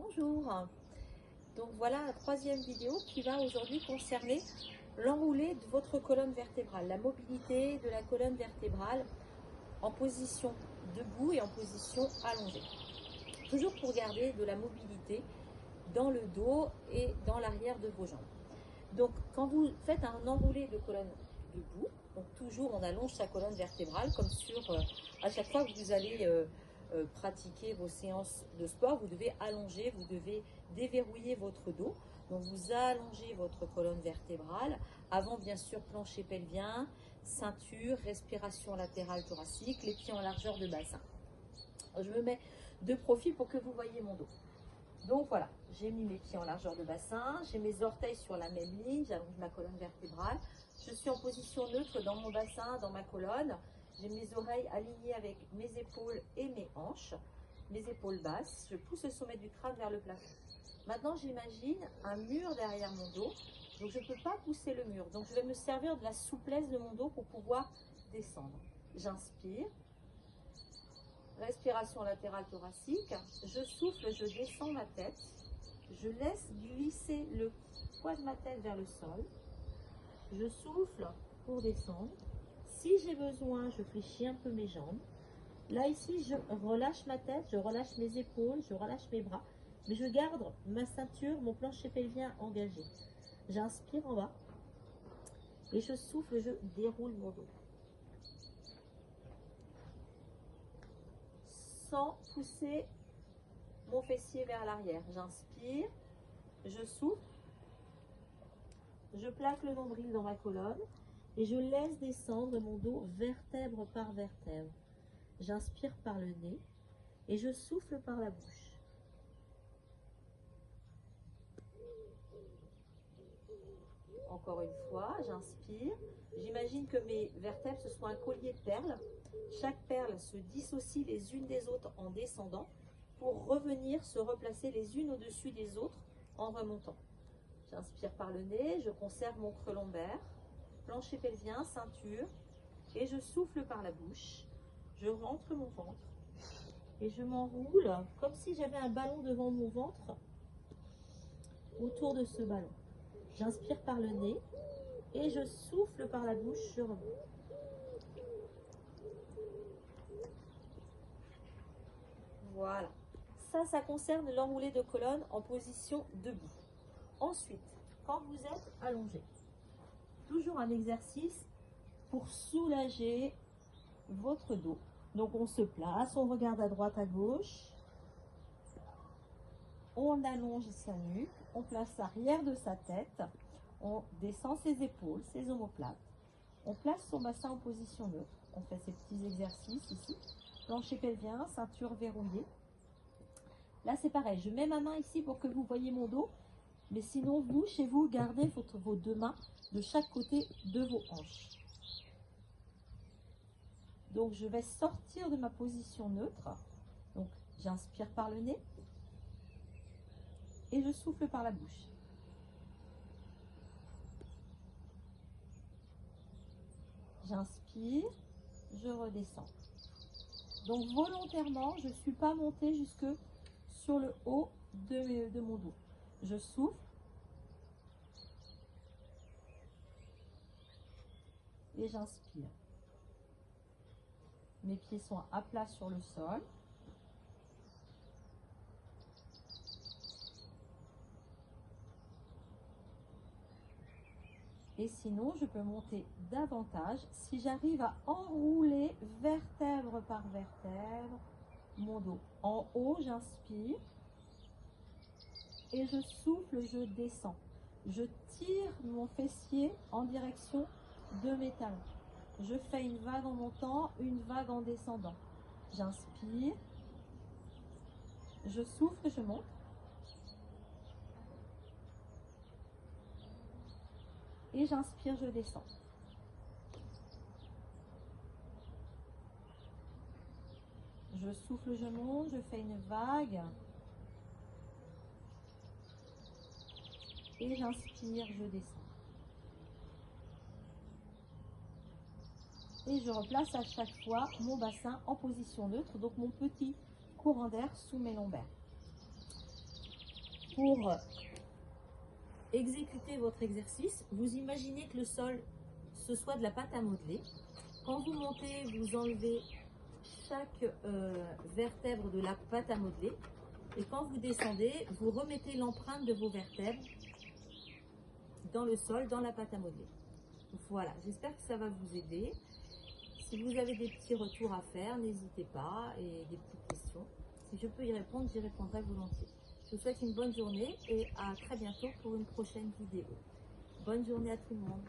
Bonjour, donc voilà la troisième vidéo qui va aujourd'hui concerner l'enroulé de votre colonne vertébrale, la mobilité de la colonne vertébrale en position debout et en position allongée. Toujours pour garder de la mobilité dans le dos et dans l'arrière de vos jambes. Donc quand vous faites un enroulé de colonne debout, donc toujours on allonge sa colonne vertébrale comme à chaque fois que vous allez pratiquer vos séances de sport, vous devez allonger, vous devez déverrouiller votre dos. Donc vous allongez votre colonne vertébrale, avant bien sûr plancher pelvien, ceinture, respiration latérale thoracique, les pieds en largeur de bassin. Je me mets de profil pour que vous voyez mon dos. Donc voilà, j'ai mis mes pieds en largeur de bassin, j'ai mes orteils sur la même ligne, j'allonge ma colonne vertébrale. Je suis en position neutre dans mon bassin, dans ma colonne. J'ai mes oreilles alignées avec mes épaules et mes hanches, mes épaules basses. Je pousse le sommet du crâne vers le plafond. Maintenant, j'imagine un mur derrière mon dos. Donc, je ne peux pas pousser le mur. Donc, je vais me servir de la souplesse de mon dos pour pouvoir descendre. J'inspire. Respiration latérale thoracique. Je souffle, je descends ma tête. Je laisse glisser le poids de ma tête vers le sol. Je souffle pour descendre. Si j'ai besoin, je fléchis un peu mes jambes. Là, ici, je relâche ma tête, je relâche mes épaules, je relâche mes bras. Mais je garde ma ceinture, mon plancher pelvien engagé. J'inspire en bas. Et je souffle, je déroule mon dos. Sans pousser mon fessier vers l'arrière. J'inspire, je souffle. Je plaque le nombril dans ma colonne. Et je laisse descendre mon dos vertèbre par vertèbre. J'inspire par le nez et je souffle par la bouche. Encore une fois, j'inspire. J'imagine que mes vertèbres, ce soit un collier de perles. Chaque perle se dissocie les unes des autres en descendant pour revenir se replacer les unes au-dessus des autres en remontant. J'inspire par le nez, je conserve mon creux lombaire, plancher pelvien, ceinture, et je souffle par la bouche. Je rentre mon ventre et je m'enroule comme si j'avais un ballon devant mon ventre autour de ce ballon. J'inspire par le nez et je souffle par la bouche, je remonte. Voilà. Ça concerne l'enroulé de colonne en position debout. Ensuite, quand vous êtes allongé, toujours un exercice pour soulager votre dos. Donc on se place, on regarde à droite, à gauche, on allonge sa nuque, on place l'arrière de sa tête, on descend ses épaules, ses omoplates, on place son bassin en position neutre. On fait ces petits exercices ici, plancher pelvien, ceinture verrouillée. Là c'est pareil, je mets ma main ici pour que vous voyez mon dos, mais sinon vous, chez vous, gardez vos deux mains de chaque côté de vos hanches. Donc je vais sortir de ma position neutre. Donc j'inspire par le nez et je souffle par la bouche. J'inspire, je redescends. Donc volontairement, je ne suis pas montée jusque sur le haut de mon dos. Je souffle. Et j'inspire. Mes pieds sont à plat sur le sol. Et sinon, je peux monter davantage si j'arrive à enrouler vertèbre par vertèbre mon dos. En haut, j'inspire et je souffle, je descends. Je tire mon fessier en direction de mes talons. Je fais une vague en montant, une vague en descendant. J'inspire, je souffle, je monte. Et j'inspire, je descends. Je souffle, je monte, je fais une vague. Et j'inspire, je descends. Et je replace à chaque fois mon bassin en position neutre, donc mon petit courant d'air sous mes lombaires. pour exécuter votre exercice, vous imaginez que le sol, ce soit de la pâte à modeler. Quand vous montez, vous enlevez chaque vertèbre de la pâte à modeler. Et quand vous descendez, vous remettez l'empreinte de vos vertèbres dans le sol, dans la pâte à modeler. Voilà, j'espère que ça va vous aider. Si vous avez des petits retours à faire, n'hésitez pas, et des petites questions. Si je peux y répondre, j'y répondrai volontiers. Je vous souhaite une bonne journée et à très bientôt pour une prochaine vidéo. Bonne journée à tout le monde.